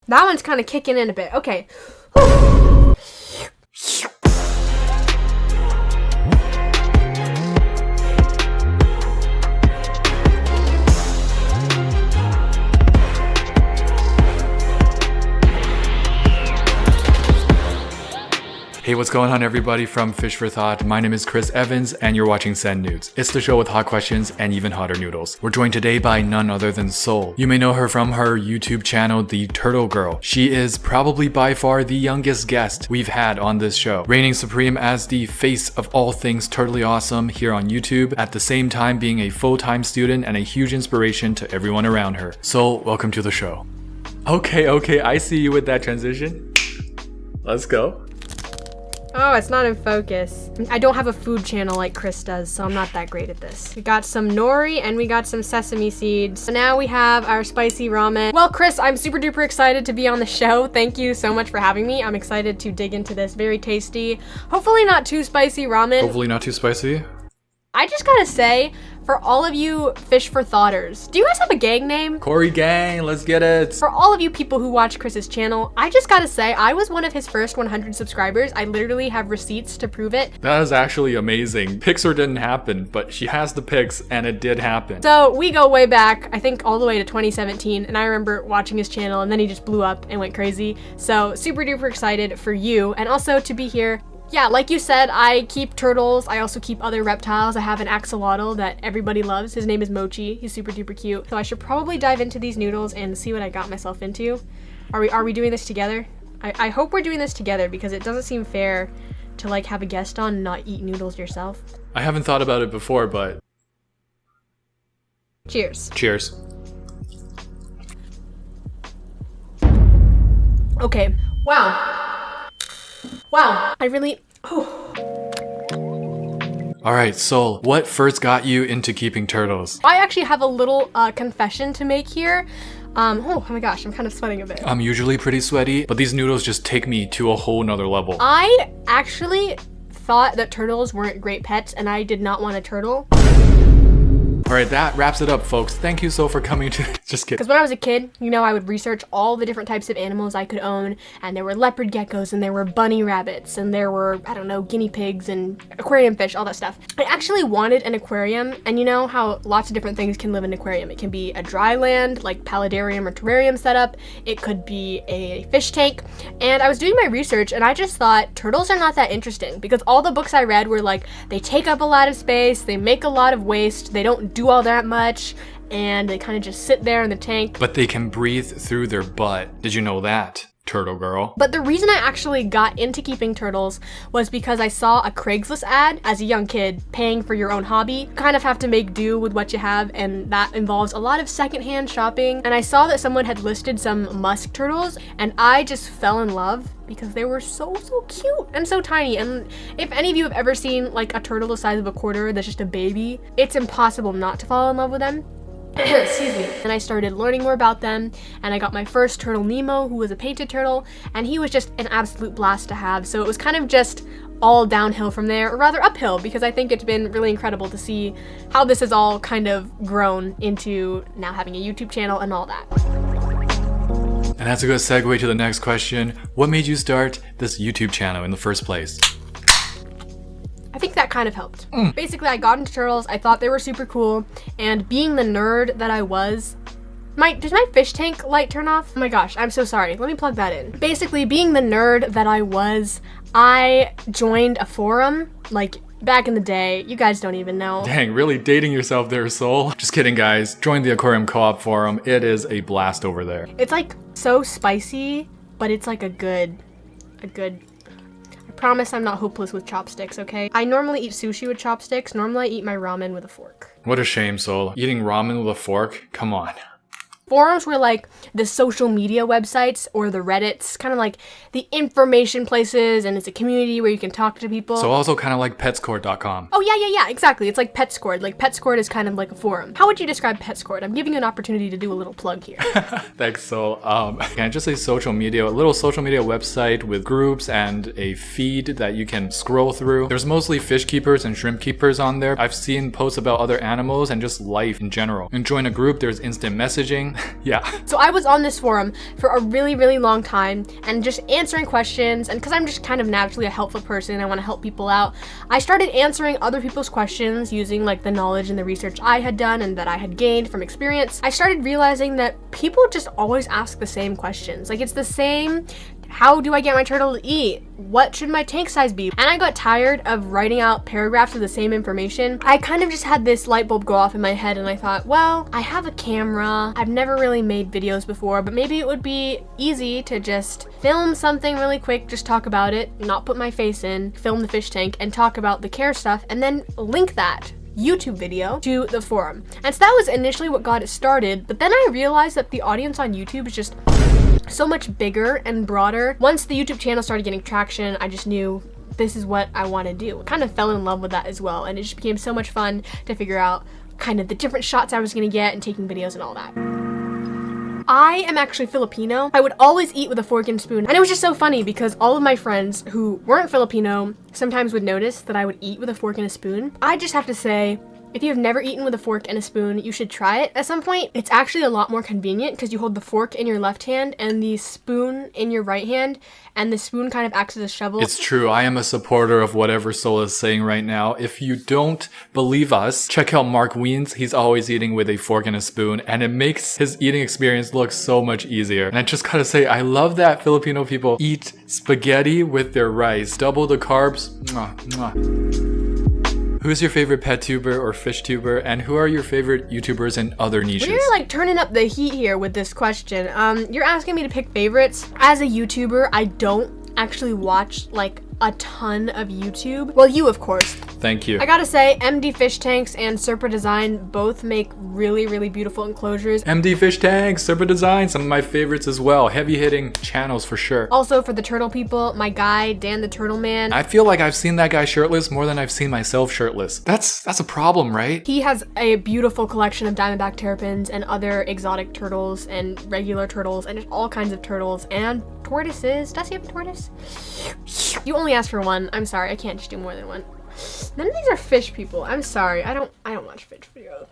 That one's kind of kicking in a bit. Okay. Hey, what's going on everybody from Fish for Thought? My name is Chris Evans and you're watching Send Nudes. It's the show with hot questions and even hotter noodles. We're joined today by none other than Soul. You may know her from her YouTube channel, The Turtle Girl. She is probably by far the youngest guest we've had on this show, reigning supreme as the face of all things turtly awesome here on YouTube, at the same time being a full-time student and a huge inspiration to everyone around her. Soul, welcome to the show. Okay, I see you with that transition. Let's go. Oh, it's not in focus. I don't have a food channel like Chris does, so I'm not that great at this. We got some nori and we got some sesame seeds. So now we have our spicy ramen. Well, Chris, I'm super duper excited to be on the show. Thank you so much for having me. I'm excited to dig into this very tasty, hopefully not too spicy ramen. Hopefully not too spicy. I just gotta say, for all of you Fish for Thoughters, do you guys have a gang name? Corey Gang, let's get it. For all of you people who watch Chris's channel, I just gotta say, I was one of his first 100 subscribers. I literally have receipts to prove it. That is actually amazing. Pixar didn't happen, but she has the pics and it did happen. So we go way back, I think all the way to 2017, and I remember watching his channel and then he just blew up and went crazy. So super duper excited for you and also to be here. Yeah, like you said, I keep turtles. I also keep other reptiles. I have an axolotl that everybody loves. His name is Mochi. He's super duper cute. So I should probably dive into these noodles and see what I got myself into. Are we doing this together? I hope we're doing this together because it doesn't seem fair to like have a guest on and not eat noodles yourself. I haven't thought about it before, but... Cheers. Cheers. Okay. Wow, I really, Alright, Soul, what first got you into keeping turtles? I actually have a little confession to make here. Oh my gosh, I'm kind of sweating a bit. I'm usually pretty sweaty, but these noodles just take me to a whole nother level. I actually thought that turtles weren't great pets and I did not want a turtle. Alright, that wraps it up, folks. Thank you, Soul, for coming to... Just kidding. Because when I was a kid, you know, I would research all the different types of animals I could own, and there were leopard geckos, and there were bunny rabbits, and there were, I don't know, guinea pigs, and aquarium fish, all that stuff. I actually wanted an aquarium, and you know how lots of different things can live in an aquarium. It can be a dry land, like paludarium or terrarium setup. It could be a fish tank, and I was doing my research, and I just thought, turtles are not that interesting, because all the books I read were like, they take up a lot of space, they make a lot of waste, they don't do all that much, and they kind of just sit there in the tank. But they can breathe through their butt. Did you know that, turtle girl? But the reason I actually got into keeping turtles was because I saw a Craigslist ad as a young kid, paying for your own hobby. You kind of have to make do with what you have, and that involves a lot of secondhand shopping. And I saw that someone had listed some musk turtles, and I just fell in love because they were so cute and so tiny. And if any of you have ever seen like a turtle the size of a quarter that's just a baby, it's impossible not to fall in love with them. Excuse me. And I started learning more about them, and I got my first turtle, Nemo, who was a painted turtle, and he was just an absolute blast to have. So it was kind of just all downhill from there, or rather uphill, because I think it's been really incredible to see how this has all kind of grown into now having a YouTube channel and all that. And that's a good segue to the next question. What made you start this YouTube channel in the first place? I think that kind of helped. Basically, I got into turtles, I thought they were super cool, and being the nerd that I was, does my fish tank light turn off? Oh my gosh, I'm so sorry. Let me plug that in. Basically, being the nerd that I was, I joined a forum, like back in the day. You guys don't even know. Dang, really dating yourself there, Soul. Just kidding, guys. Join the Aquarium Co-op forum. It is a blast over there. It's like so spicy, but it's like a good, I promise I'm not hopeless with chopsticks, okay? I normally eat sushi with chopsticks. Normally I eat my ramen with a fork. What a shame, Soul. Eating ramen with a fork? Come on. Forums were like the social media websites or the Reddits, kind of like the information places, and it's a community where you can talk to people. So also kind of like petscored.com. Oh yeah, exactly. It's like Petscored. Like Petscored is kind of like a forum. How would you describe Petscored? I'm giving you an opportunity to do a little plug here. Thanks, Soul. Can I just say social media? A little social media website with groups and a feed that you can scroll through. There's mostly fish keepers and shrimp keepers on there. I've seen posts about other animals and just life in general. And join a group, there's instant messaging. Yeah. So I was on this forum for a really, really long time and just answering questions, and because I'm just kind of naturally a helpful person, I want to help people out, I started answering other people's questions using like the knowledge and the research I had done and that I had gained from experience. I started realizing that people just always ask the same questions. Like, it's the same: how do I get my turtle to eat? What should my tank size be? And I got tired of writing out paragraphs of the same information. I kind of just had this light bulb go off in my head, and I thought, well, I have a camera. I've never really made videos before, but maybe it would be easy to just film something really quick, just talk about it, not put my face in, film the fish tank, and talk about the care stuff, and then link that YouTube video to the forum. And so that was initially what got it started, but then I realized that the audience on YouTube is just so much bigger and broader. Once the YouTube channel started getting traction, I just knew this is what I want to do. I kind of fell in love with that as well, and it just became so much fun to figure out kind of the different shots I was going to get and taking videos and all that. I am actually Filipino. I would always eat with a fork and spoon, and it was just so funny because all of my friends who weren't Filipino sometimes would notice that I would eat with a fork and a spoon. I just have to say, if you have never eaten with a fork and a spoon, you should try it at some point. It's actually a lot more convenient because you hold the fork in your left hand and the spoon in your right hand, and the spoon kind of acts as a shovel. It's true. I am a supporter of whatever Soul is saying right now. If you don't believe us, check out Mark Wiens. He's always eating with a fork and a spoon, and it makes his eating experience look so much easier. And I just gotta say, I love that Filipino people eat spaghetti with their rice. Double the carbs. Mwah, mwah. Who's your favorite pet tuber or fish tuber, and who are your favorite YouTubers in other niches? We're like turning up the heat here with this question. You're asking me to pick favorites. As a YouTuber, I don't actually watch like a ton of YouTube. Well, you of course. Thank you. I gotta say, MD Fish Tanks and Serpa Design both make really, really beautiful enclosures. MD Fish Tanks, Serpa Design, some of my favorites as well. Heavy hitting channels for sure. Also for the turtle people, my guy, Dan the Turtle Man. I feel like I've seen that guy shirtless more than I've seen myself shirtless. That's a problem, right? He has a beautiful collection of diamondback terrapins and other exotic turtles and regular turtles and just all kinds of turtles and tortoises. Does he have a tortoise? You only asked for one. I'm sorry, I can't just do more than one. None of these are fish people. I'm sorry. I don't watch fish videos.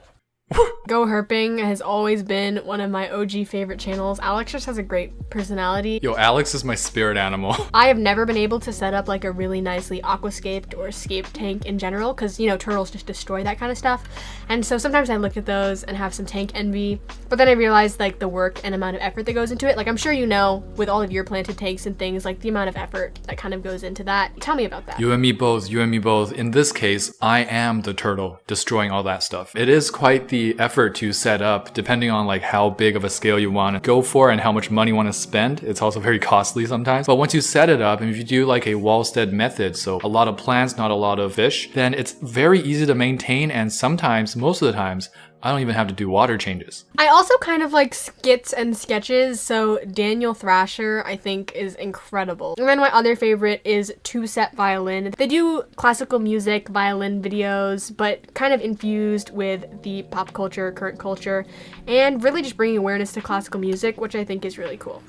Go Herping has always been one of my OG favorite channels. Alex just has a great personality. Yo, Alex is my spirit animal. I have never been able to set up like a really nicely aquascaped or escaped tank in general because, you know, turtles just destroy that kind of stuff. And so sometimes I look at those and have some tank envy, but then I realize like the work and amount of effort that goes into it. Like, I'm sure you know, with all of your planted tanks and things, like the amount of effort that kind of goes into that. Tell me about that. You and me both, you and me both. In this case, I am the turtle destroying all that stuff. It is quite the effort to set up, depending on like how big of a scale you want to go for and how much money you want to spend. It's also very costly sometimes. But once you set it up, and if you do like a Wallstead method, so a lot of plants, not a lot of fish, then it's very easy to maintain, and sometimes, most of the times, I don't even have to do water changes. I also kind of like skits and sketches, so Daniel Thrasher I think is incredible. And then my other favorite is Two Set Violin. They do classical music, violin videos, but kind of infused with the pop culture, current culture, and really just bringing awareness to classical music, which I think is really cool.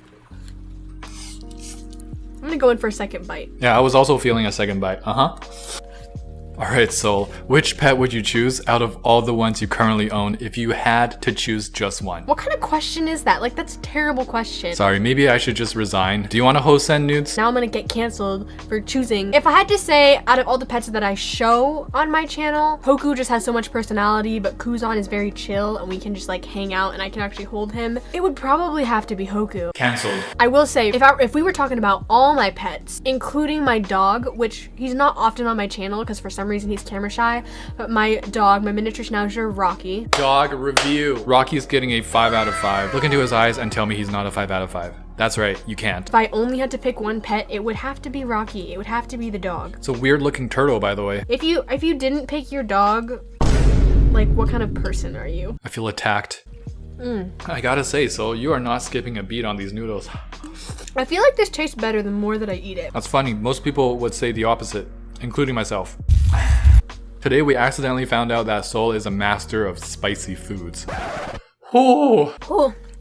I'm gonna go in for a second bite. Yeah, I was also feeling a second bite. Alright, Soul, which pet would you choose out of all the ones you currently own if you had to choose just one? What kind of question is that? Like, that's a terrible question. Sorry, maybe I should just resign. Do you want to host Send Nudes? Now I'm gonna get canceled for choosing. If I had to say, out of all the pets that I show on my channel, Hoku just has so much personality, but Kuzan is very chill and we can just like hang out and I can actually hold him. It would probably have to be Hoku. Cancelled. I will say, if we were talking about all my pets, including my dog, which he's not often on my channel because for some reason he's camera shy, but my dog, my miniature schnauzer, Rocky. Dog review. Rocky's getting a 5 out of 5. Look into his eyes and tell me he's not a 5 out of 5. That's right, you can't. If I only had to pick one pet, it would have to be Rocky. It would have to be the dog. It's a weird looking turtle, by the way. If you didn't pick your dog, like, what kind of person are you? I feel attacked. I gotta say, so you are not skipping a beat on these noodles. I feel like this tastes better the more that I eat it. That's funny. Most people would say the opposite, including myself. Today we accidentally found out that Soul is a master of spicy foods. Oh,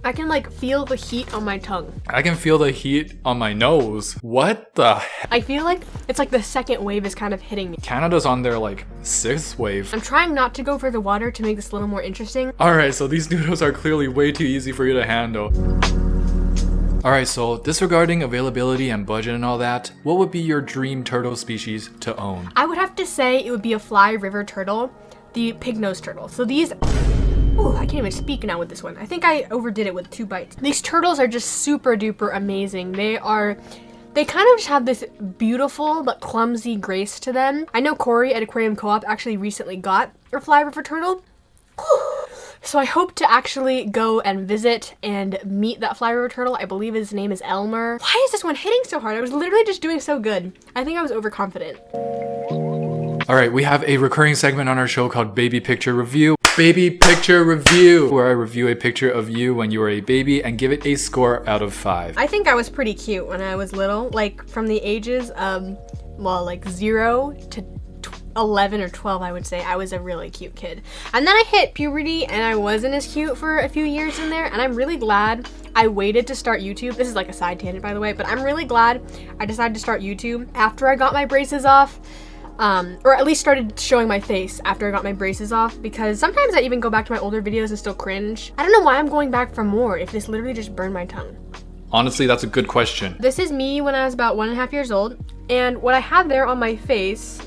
I can like feel the heat on my tongue. I can feel the heat on my nose. What the heck? I feel like it's like the second wave is kind of hitting me. Canada's on their like 6th wave. I'm trying not to go for the water to make this a little more interesting. Alright, so these noodles are clearly way too easy for you to handle. Alright, so disregarding availability and budget and all that, what would be your dream turtle species to own? I would have to say it would be a fly river turtle, the pig-nosed turtle. So these... Ooh, I can't even speak now with this one. I think I overdid it with 2 bites. These turtles are just super duper amazing. They kind of just have this beautiful but clumsy grace to them. I know Corey at Aquarium Co-op actually recently got a fly river turtle. So I hope to actually go and visit and meet that fly river turtle. I believe his name is Elmer. Why is this one hitting so hard? I was literally just doing so good. I think I was overconfident. Alright, we have a recurring segment on our show called Baby Picture Review. Baby Picture Review, where I review a picture of you when you were a baby and give it a score out of 5. I think I was pretty cute when I was little, like from the ages of, well, like 0 to 11 or 12, I would say. I was a really cute kid. And then I hit puberty and I wasn't as cute for a few years in there, and I'm really glad I waited to start YouTube. This is like a side tangent, by the way, but I'm really glad I decided to start YouTube after I got my braces off. Or at least started showing my face after I got my braces off, because sometimes I even go back to my older videos and still cringe. I don't know why I'm going back for more if this literally just burned my tongue. Honestly, that's a good question. This is me when I was about 1.5 years old, and what I have there on my face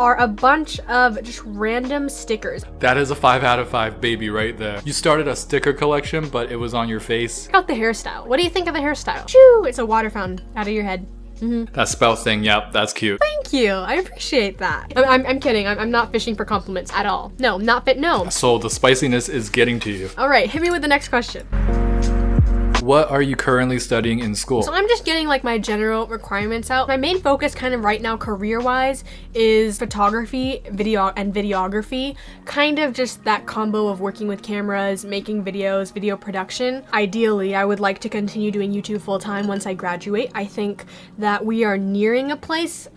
are a bunch of just random stickers. That is a 5 out of 5 baby right there. You started a sticker collection, but it was on your face. Check out the hairstyle. What do you think of the hairstyle? Shoo! It's a water fountain out of your head. That spout thing, yep, that's cute. Thank you. I appreciate that. I'm kidding. I'm not fishing for compliments at all. No, not fit. No. So the spiciness is getting to you. All right, hit me with the next question. What are you currently studying in school? So I'm just getting like my general requirements out. My main focus kind of right now career-wise is photography, video, and videography. Kind of just that combo of working with cameras, making videos, video production. Ideally, I would like to continue doing YouTube full-time once I graduate. I think that we are nearing a place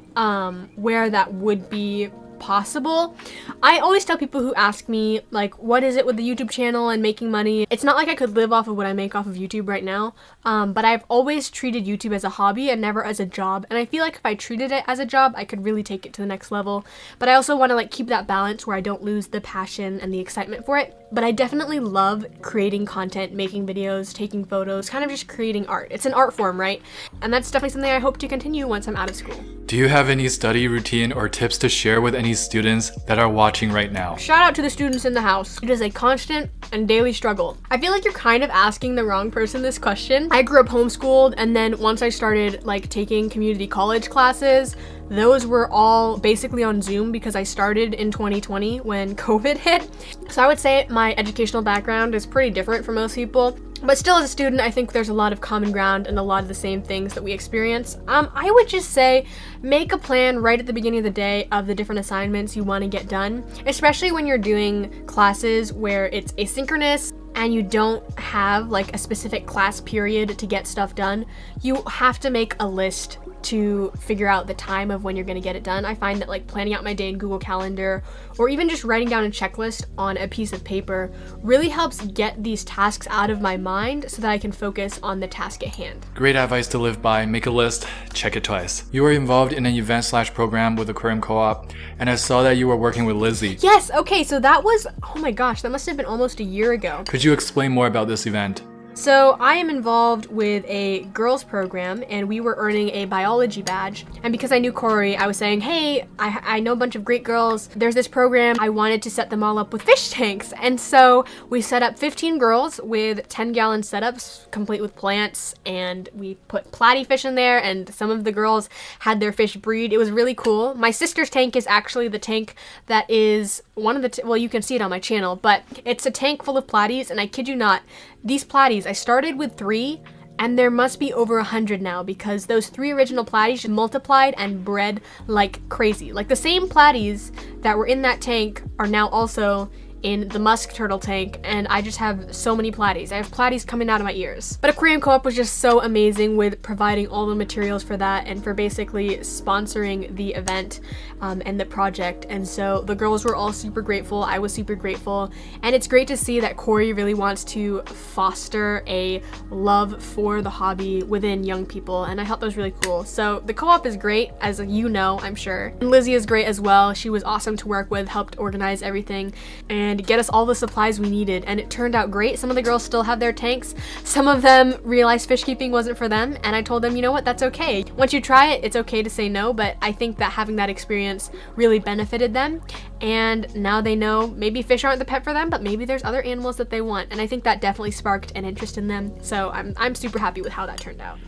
where that would be possible. I always tell people who ask me, like, what is it with the YouTube channel and making money? It's not like I could live off of what I make off of YouTube right now, but I've always treated YouTube as a hobby and never as a job, and I feel like if I treated it as a job, I could really take it to the next level. But I also want to like keep that balance where I don't lose the passion and the excitement for it. But I definitely love creating content, making videos, taking photos, kind of just creating art. It's an art form, right? And that's definitely something I hope to continue once I'm out of school. Do you have any study routine or tips to share with any students that are watching right now? Shout out to the students in the house. It is a constant and daily struggle. I feel like you're kind of asking the wrong person this question. I grew up homeschooled, and then once I started like taking community college classes, those were all basically on Zoom because I started in 2020 when COVID hit. So I would say my educational background is pretty different from most people. But still, as a student, I think there's a lot of common ground and a lot of the same things that we experience. I would just say make a plan right at the beginning of the day of the different assignments you want to get done, especially when you're doing classes where it's asynchronous and you don't have like a specific class period to get stuff done. You have to make a list to figure out the time of when you're going to get it done. I find that like planning out my day in Google Calendar or even just writing down a checklist on a piece of paper really helps get these tasks out of my mind so that I can focus on the task at hand. Great advice to live by. Make a list, check it twice. You were involved in an event/program with Aquarium Co-op, and I saw that you were working with Lizzie. Yes, okay, so that was, oh my gosh, that must have been almost a year ago. Could you explain more about this event? So I am involved with a girls program, and we were earning a biology badge. And because I knew Corey, I was saying, hey, I know a bunch of great girls. There's this program. I wanted to set them all up with fish tanks. And so we set up 15 girls with 10-gallon setups, complete with plants. And we put platy fish in there, and some of the girls had their fish breed. It was really cool. My sister's tank is actually the tank that is one of the, well, you can see it on my channel, but it's a tank full of platies. And I kid you not, these platies, I started with 3, and there must be over 100 now because those 3 original platies multiplied and bred like crazy. Like the same platies that were in that tank are now also in the musk turtle tank, and I just have so many platies. I have platies coming out of my ears. But Aquarium Co-op was just so amazing with providing all the materials for that and for basically sponsoring the event and the project. And so the girls were all super grateful. I was super grateful. And it's great to see that Corey really wants to foster a love for the hobby within young people. And I thought that was really cool. So the co-op is great, as you know, I'm sure. And Lizzie is great as well. She was awesome to work with, helped organize everything and get us all the supplies we needed. And it turned out great. Some of the girls still have their tanks. Some of them realized fish keeping wasn't for them. And I told them, you know what, that's okay. Once you try it, it's okay to say no. But I think that having that experience really benefited them. And now they know maybe fish aren't the pet for them, but maybe there's other animals that they want. And I think that definitely sparked an interest in them. So I'm super happy with how that turned out.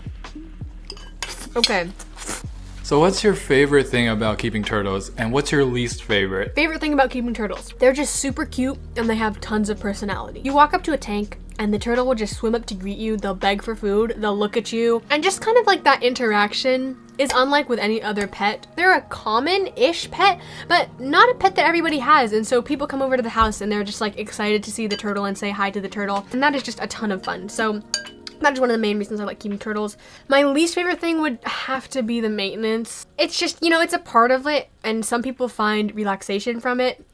Okay. So what's your favorite thing about keeping turtles, and what's your least favorite? Favorite thing about keeping turtles? They're just super cute and they have tons of personality. You walk up to a tank and the turtle will just swim up to greet you. They'll beg for food, they'll look at you, and just kind of like that interaction is unlike with any other pet. They're a common-ish pet, but not a pet that everybody has. And so people come over to the house and they're just like excited to see the turtle and say hi to the turtle. And that is just a ton of fun. So that is one of the main reasons I like keeping turtles. My least favorite thing would have to be the maintenance. It's just, you know, it's a part of it and some people find relaxation from it.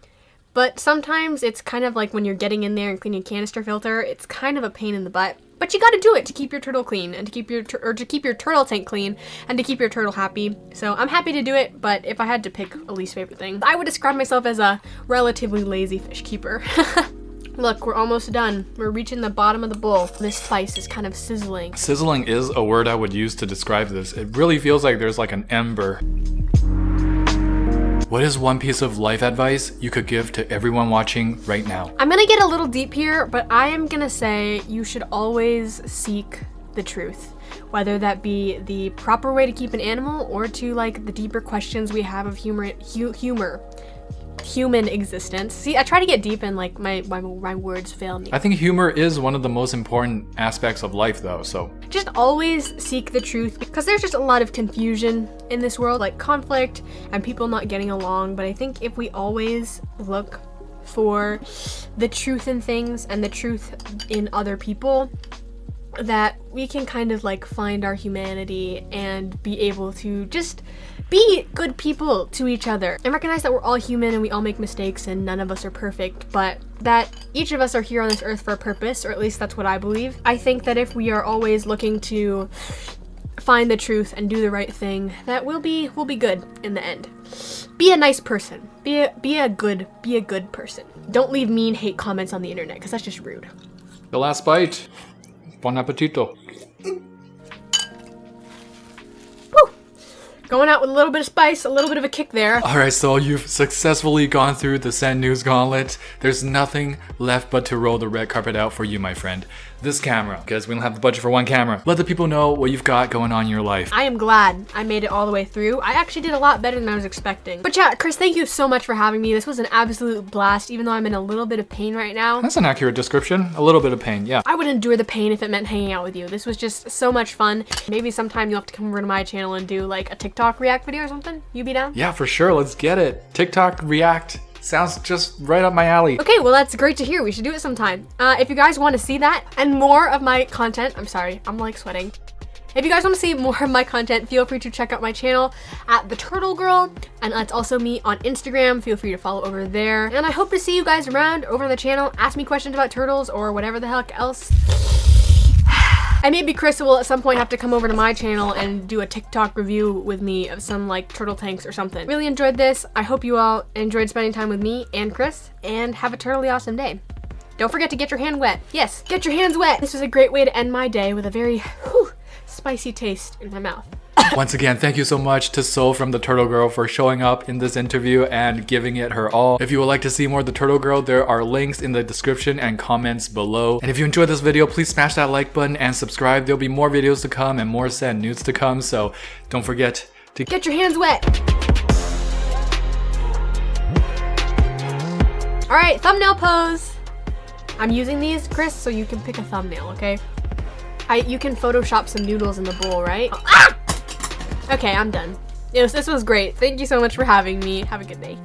But sometimes it's kind of like when you're getting in there and cleaning a canister filter, it's kind of a pain in the butt. But you gotta do it to keep your turtle clean and to keep your turtle tank clean and to keep your turtle happy. So I'm happy to do it, but if I had to pick a least favorite thing, I would describe myself as a relatively lazy fish keeper. Look, we're almost done. We're reaching the bottom of the bowl. This spice is kind of sizzling. Sizzling is a word I would use to describe this. It really feels like there's like an ember. What is one piece of life advice you could give to everyone watching right now? I'm gonna get a little deep here, but I am gonna say you should always seek the truth. Whether that be the proper way to keep an animal or to like the deeper questions we have of human existence. See, I try to get deep and like my words fail me. I think humor is one of the most important aspects of life though, so. Just always seek the truth because there's just a lot of confusion in this world, like conflict and people not getting along. But I think if we always look for the truth in things and the truth in other people, that we can kind of like find our humanity and be able to just be good people to each other and recognize that we're all human and we all make mistakes and none of us are perfect, but that each of us are here on this earth for a purpose, or at least that's what I believe. I think that if we are always looking to find the truth and do the right thing, that we'll be good in the end. Be a nice person. Be a good person. Don't leave mean hate comments on the internet because that's just rude. The last bite. Bon appetito. Going out with a little bit of spice, a little bit of a kick there. Alright, so you've successfully gone through the Send News Gauntlet. There's nothing left but to roll the red carpet out for you, my friend. This camera, because we don't have the budget for one camera. Let the people know what you've got going on in your life. I am glad I made it all the way through. I actually did a lot better than I was expecting. But yeah, Chris, thank you so much for having me. This was an absolute blast, even though I'm in a little bit of pain right now. That's an accurate description. A little bit of pain, yeah. I would endure the pain if it meant hanging out with you. This was just so much fun. Maybe sometime you'll have to come over to my channel and do like a TikTok react video or something. You be down? Yeah, for sure. Let's get it. TikTok react. Sounds just right up my alley. Okay, well that's great to hear. We should do it sometime. If you guys want to see that and more of my content, I'm sorry, I'm like sweating. If you guys want to see more of my content, feel free to check out my channel at The Turtle Girl, and that's also me on Instagram. Feel free to follow over there. And I hope to see you guys around over on the channel. Ask me questions about turtles or whatever the heck else. And maybe Chris will at some point have to come over to my channel and do a TikTok review with me of some like turtle tanks or something. Really enjoyed this. I hope you all enjoyed spending time with me and Chris, and have a totally awesome day. Don't forget to get your hand wet. Yes, get your hands wet. This was a great way to end my day with a very spicy taste in my mouth. Once again, thank you so much to Soul from The Turtle Girl for showing up in this interview and giving it her all. If you would like to see more of The Turtle Girl, there are links in the description and comments below. And if you enjoyed this video, please smash that like button and subscribe. There'll be more videos to come and more Send Nudes to come, so don't forget to get your hands wet. All right, thumbnail pose. I'm using these, Chris, so you can pick a thumbnail, okay? You can Photoshop some noodles in the bowl, right? Ah! Okay, I'm done. This was great. Thank you so much for having me. Have a good day.